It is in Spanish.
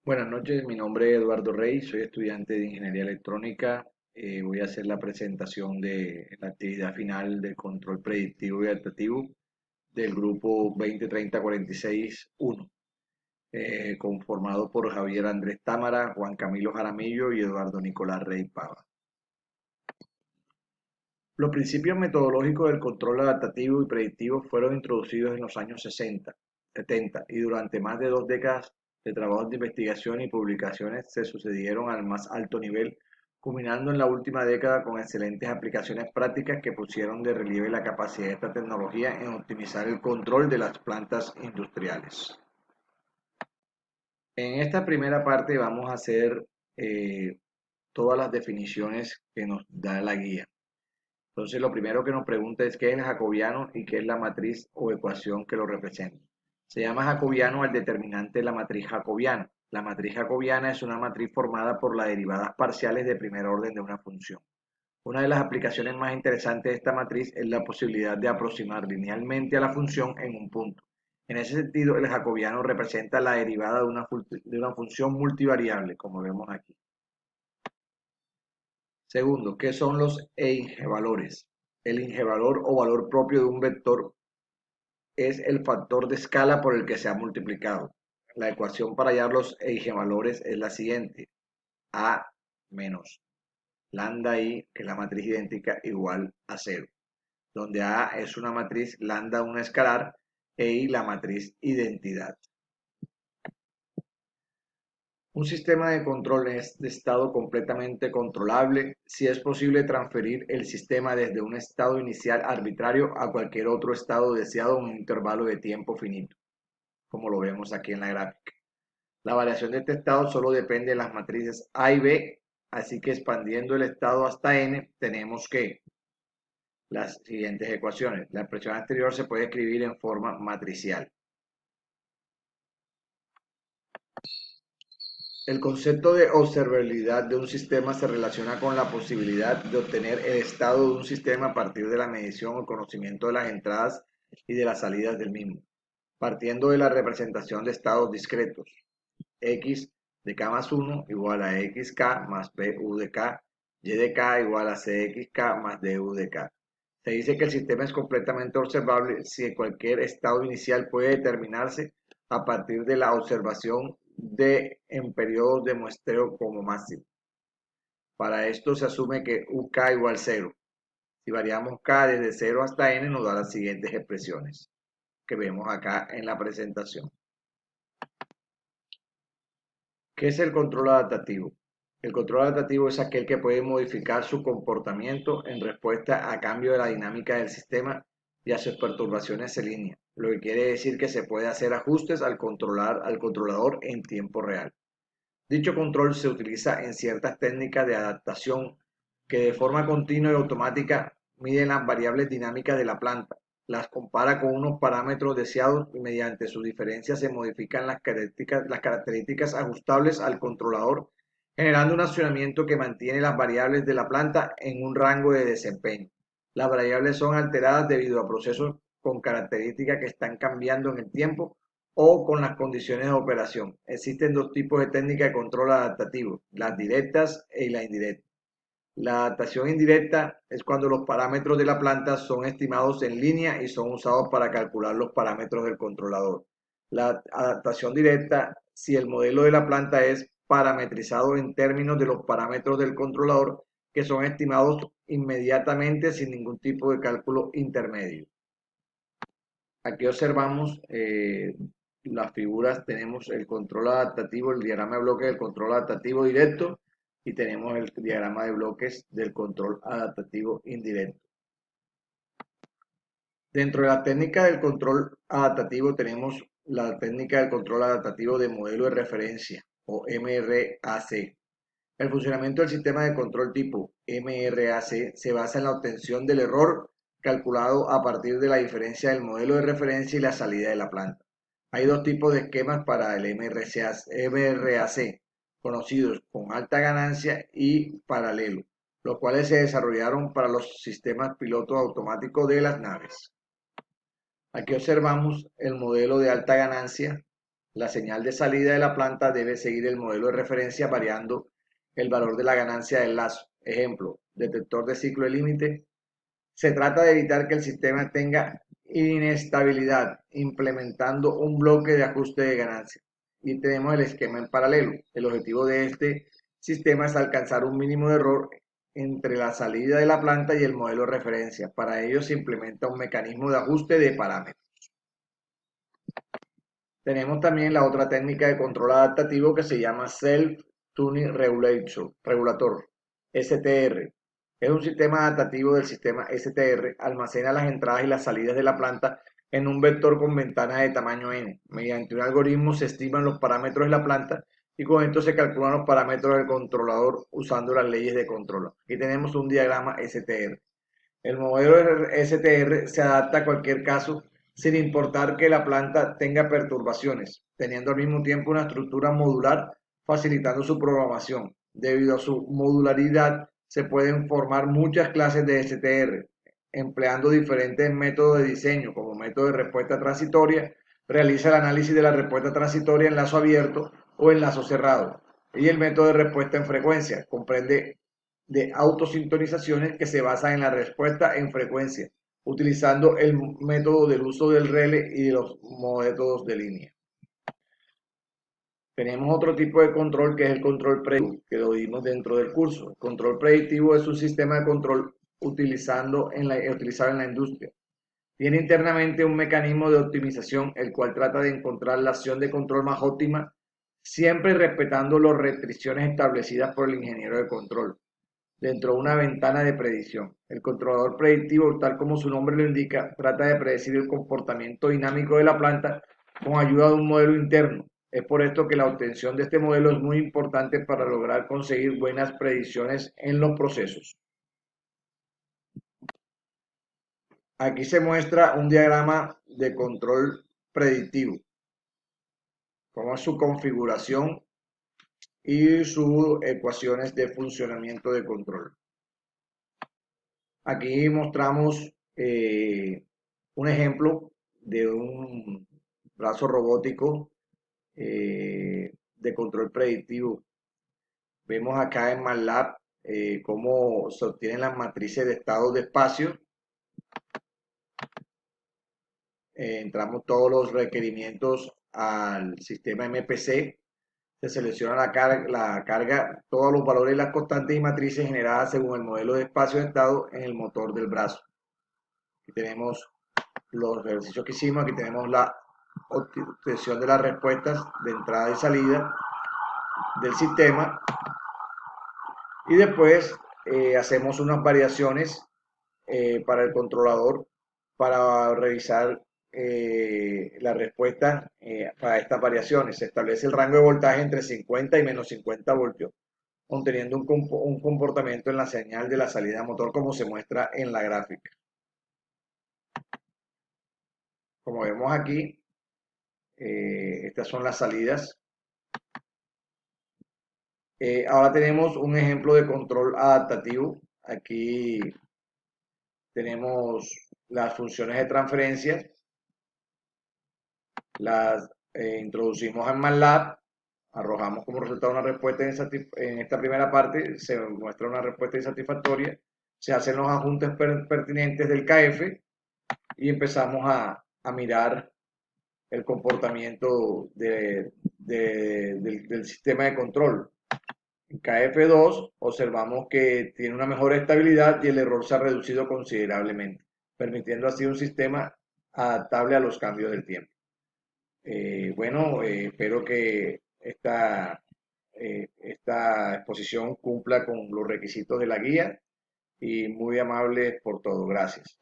Buenas noches, mi nombre es Eduardo Rey, soy estudiante de Ingeniería Electrónica. Voy a hacer la presentación de la actividad final de control predictivo y adaptativo del grupo 2030-46-1, conformado por Javier Andrés Támara, Juan Camilo Jaramillo y Eduardo Nicolás Rey Pava. Los principios metodológicos del control adaptativo y predictivo fueron introducidos en los años 60, 70 y durante más de 2 décadas de trabajos de investigación y publicaciones se sucedieron al más alto nivel, culminando en la última década con excelentes aplicaciones prácticas que pusieron de relieve la capacidad de esta tecnología en optimizar el control de las plantas industriales. En esta primera parte vamos a hacer eh, todas las definiciones que nos da la guía. Entonces, lo primero que nos pregunta es qué es el jacobiano y qué es la matriz o ecuación que lo representa. Se llama jacobiano al determinante de la matriz jacobiana. La matriz jacobiana es una matriz formada por las derivadas parciales de primer orden de una función. Una de las aplicaciones más interesantes de esta matriz es la posibilidad de aproximar linealmente a la función en un punto. En ese sentido, el jacobiano representa la derivada de una función multivariable, como vemos aquí. Segundo, ¿qué son los eigenvalores? El eigenvalor o valor propio de un vector es el factor de escala por el que se ha multiplicado. La ecuación para hallar los eigenvalores es la siguiente: A menos lambda I, que es la matriz idéntica, igual a 0, donde A es una matriz, lambda una escalar e I la matriz identidad. Un sistema de control es de estado completamente controlable si es posible transferir el sistema desde un estado inicial arbitrario a cualquier otro estado deseado en un intervalo de tiempo finito, como lo vemos aquí en la gráfica. La variación de este estado solo depende de las matrices A y B, así que expandiendo el estado hasta n tenemos que las siguientes ecuaciones. La expresión anterior se puede escribir en forma matricial. El concepto de observabilidad de un sistema se relaciona con la posibilidad de obtener el estado de un sistema a partir de la medición o conocimiento de las entradas y de las salidas del mismo, partiendo de la representación de estados discretos. X de k más 1 igual a xk más bu de k, y de k igual a cxk más du de k. Se dice que el sistema es completamente observable si cualquier estado inicial puede determinarse a partir de la observación en periodos de muestreo como máximo. Para esto se asume que uk igual 0. Si variamos k desde 0 hasta n nos da las siguientes expresiones que vemos acá en la presentación. ¿Qué es el control adaptativo? El control adaptativo es aquel que puede modificar su comportamiento en respuesta a cambio de la dinámica del sistema y a sus perturbaciones en línea, lo que quiere decir que se puede hacer ajustes al controlador en tiempo real. Dicho control se utiliza en ciertas técnicas de adaptación que de forma continua y automática miden las variables dinámicas de la planta, las compara con unos parámetros deseados y mediante su diferencia se modifican las características ajustables al controlador, generando un accionamiento que mantiene las variables de la planta en un rango de desempeño. Las variables son alteradas debido a procesos con características que están cambiando en el tiempo o con las condiciones de operación. Existen dos tipos de técnicas de control adaptativo, las directas y las indirectas. La adaptación indirecta es cuando los parámetros de la planta son estimados en línea y son usados para calcular los parámetros del controlador. La adaptación directa, si el modelo de la planta es parametrizado en términos de los parámetros del controlador, que son estimados inmediatamente sin ningún tipo de cálculo intermedio. Aquí observamos las figuras, tenemos el control adaptativo, el diagrama de bloques del control adaptativo directo y tenemos el diagrama de bloques del control adaptativo indirecto. Dentro de la técnica del control adaptativo tenemos la técnica del control adaptativo de modelo de referencia o MRAC. El funcionamiento del sistema de control tipo MRAC se basa en la obtención del error calculado a partir de la diferencia del modelo de referencia y la salida de la planta. Hay dos tipos de esquemas para el MRAC, conocidos con alta ganancia y paralelo, los cuales se desarrollaron para los sistemas pilotos automáticos de las naves. Aquí observamos el modelo de alta ganancia La señal de salida de la planta debe seguir el modelo de referencia variando el valor de la ganancia del lazo. Ejemplo, detector de ciclo de límite. Se trata de evitar que el sistema tenga inestabilidad, implementando un bloque de ajuste de ganancia. Y tenemos el esquema en paralelo. El objetivo de este sistema es alcanzar un mínimo de error entre la salida de la planta y el modelo de referencia. Para ello se implementa un mecanismo de ajuste de parámetros. Tenemos también la otra técnica de control adaptativo que se llama Self-Tuning Regulator, STR. Es un sistema adaptativo del sistema STR, almacena las entradas y las salidas de la planta en un vector con ventanas de tamaño n. Mediante un algoritmo se estiman los parámetros de la planta y con esto se calculan los parámetros del controlador usando las leyes de control. Aquí tenemos un diagrama STR. El modelo STR se adapta a cualquier caso sin importar que la planta tenga perturbaciones, teniendo al mismo tiempo una estructura modular facilitando su programación. Debido a su modularidad, se pueden formar muchas clases de STR, empleando diferentes métodos de diseño, como método de respuesta transitoria, realiza el análisis de la respuesta transitoria en lazo abierto o en lazo cerrado, y el método de respuesta en frecuencia, comprende de autosintonizaciones que se basan en la respuesta en frecuencia, utilizando el método del uso del relé y de los métodos de línea. Tenemos otro tipo de control que es el control predictivo, que lo vimos dentro del curso. El control predictivo es un sistema de control utilizado en la industria. Tiene internamente un mecanismo de optimización, el cual trata de encontrar la acción de control más óptima, siempre respetando las restricciones establecidas por el ingeniero de control dentro de una ventana de predicción. El controlador predictivo, tal como su nombre lo indica, trata de predecir el comportamiento dinámico de la planta con ayuda de un modelo interno. Es por esto que la obtención de este modelo es muy importante para lograr conseguir buenas predicciones en los procesos. Aquí se muestra un diagrama de control predictivo, cómo es su configuración y sus ecuaciones de funcionamiento de control. Aquí mostramos un ejemplo de un brazo robótico de control predictivo. Vemos acá en MATLAB cómo se obtienen las matrices de estados de espacio. Entramos todos los requerimientos al sistema MPC. Se selecciona la carga, todos los valores y las constantes y matrices generadas según el modelo de espacio de estado en el motor del brazo. Aquí tenemos los ejercicios que hicimos, aquí tenemos la obtención de las respuestas de entrada y salida del sistema y después hacemos unas variaciones para el controlador para revisar la respuesta para estas variaciones. Se establece el rango de voltaje entre 50 y menos 50 voltios, conteniendo un comportamiento en la señal de la salida motor como se muestra en la gráfica. Como vemos aquí, estas son las salidas. Ahora tenemos un ejemplo de control adaptativo. Aquí tenemos las funciones de transferencia. Las introducimos en MATLAB. Arrojamos como resultado una respuesta en esta primera parte. Se muestra una respuesta insatisfactoria. Se hacen los ajustes pertinentes del KF y empezamos a mirar el comportamiento del sistema de control. En KF2 observamos que tiene una mejor estabilidad y el error se ha reducido considerablemente, permitiendo así un sistema adaptable a los cambios del tiempo. Espero que esta exposición cumpla con los requisitos de la guía y muy amable por todo. Gracias.